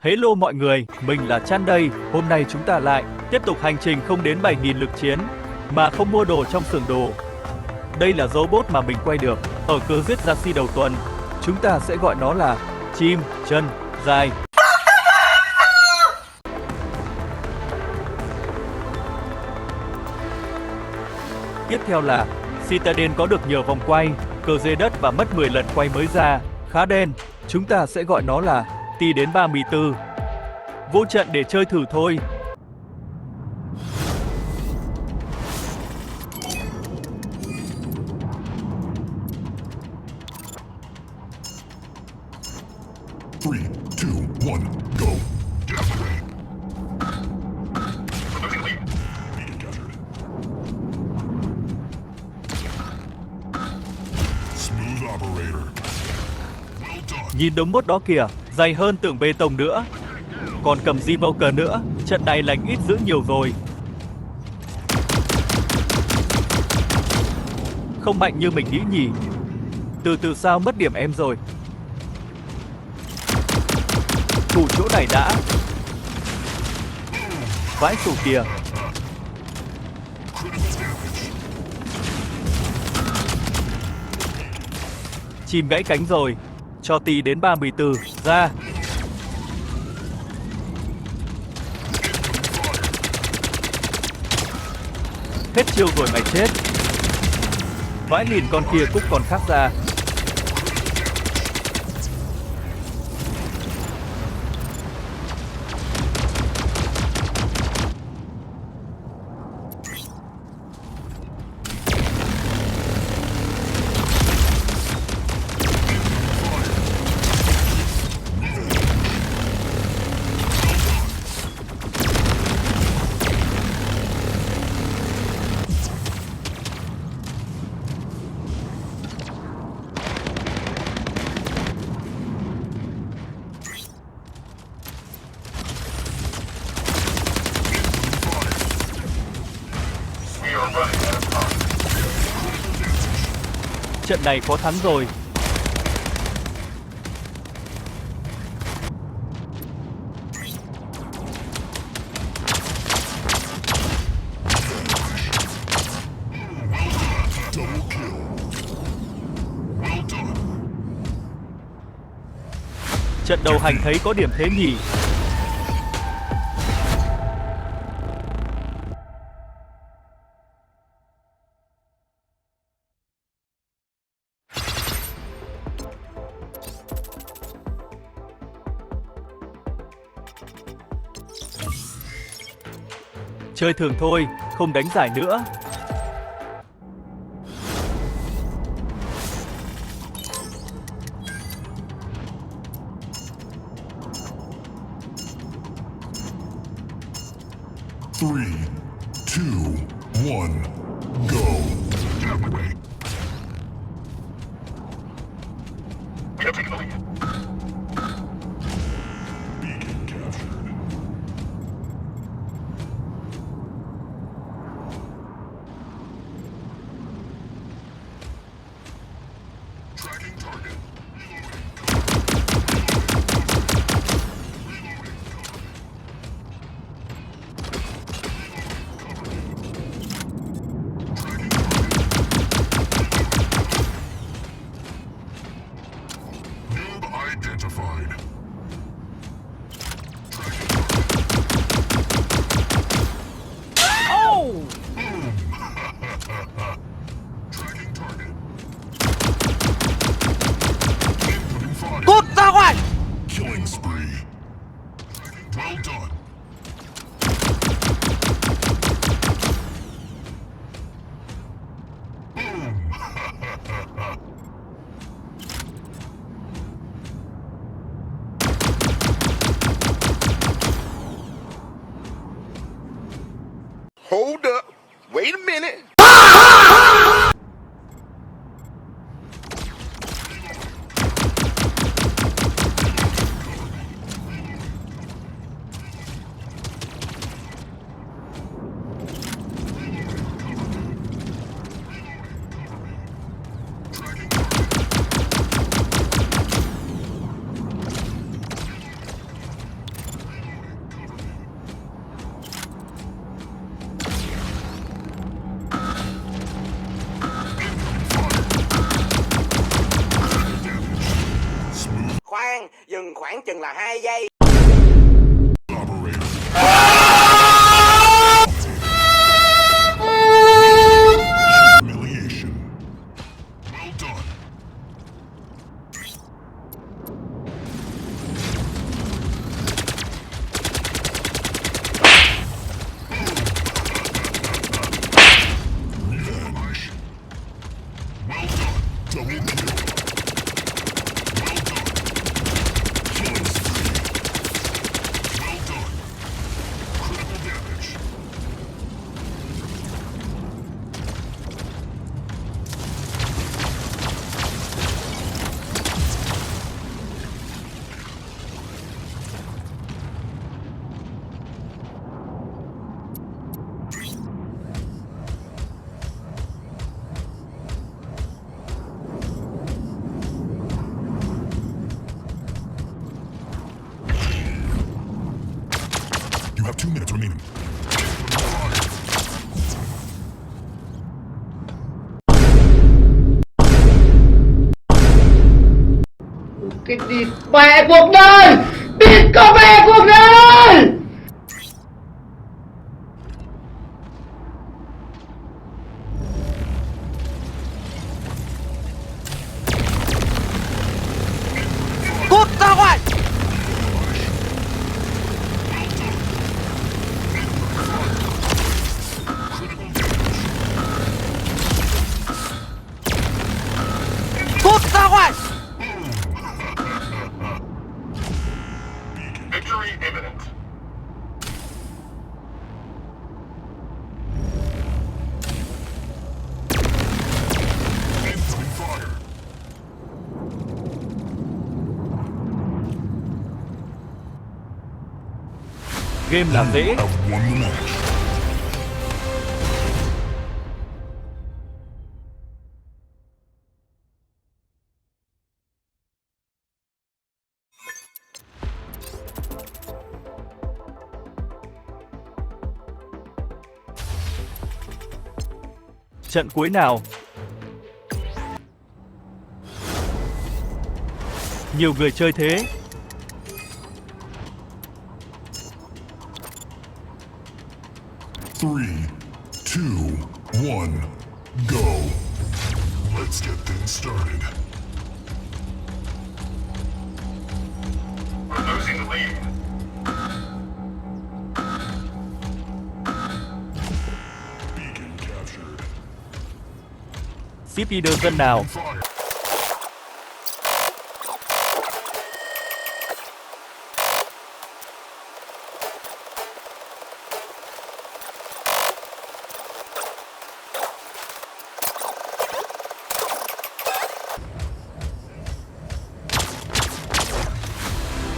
Hello mọi người, mình là Chan đây. Hôm nay chúng ta lại tiếp tục hành trình không đến 7.000 lực chiến mà không mua đồ trong xưởng đồ. Đây là robot mà mình quay được ở cờ giết gia si đầu tuần. Chúng ta sẽ gọi nó là chim chân dài. Tiếp theo là citadel có được nhiều vòng quay, cờ dê đất và mất 10 lần quay mới ra, khá đen. Chúng ta sẽ gọi nó là T đến 34. Vô trận để chơi thử thôi. Three, two, one, go. Smooth operator. Well done. Nhìn đống mốt đó kìa, dày hơn tường bê tông nữa. Còn cầm di vô cờ nữa, trận này lành ít dữ nhiều rồi. Không mạnh như mình nghĩ nhỉ. Từ từ sao mất điểm em rồi. Thủ chỗ này đã. Vãi sủ kìa. Chim gãy cánh rồi. Cho T đến 34 ra. Hết chiêu rồi mày chết. Vãi lìn con kia cũng còn khác ra. Trận này có thắng rồi. Trận đầu Hành thấy có điểm thế nhỉ. Chơi thường thôi, không đánh giải nữa. Three, two, one, go. Beacon captured. Tracking target. Noob identified. Oh! Tracking target. Inputting fire. Cút ra ngoài! Killing spree. Well done. Hold up. Wait a minute. khoan, dừng khoảng chừng là 2 giây. Operator. Humiliation. Well done. Revenge. Well done. Double kill. Well done. Killing spree. Well done. Critical damage. You have 2 minutes remaining. Cái địt mẹ cuộc đời, địt có mẹ cuộc đời. Cút ra ngoài! Cút ra ngoài! Victory imminent. Incoming fire. Game là dễ, Have won the match. trận cuối nào. Nhiều người chơi thế. Three, two, one, go. Let's get things started. We're losing the lead. Beacon captured. Ship leader dân nào. Fire.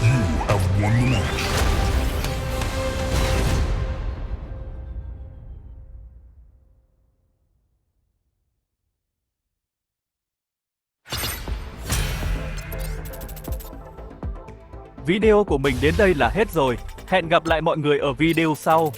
You have won the match. Video của mình đến đây là hết rồi. Hẹn gặp lại mọi người ở video sau.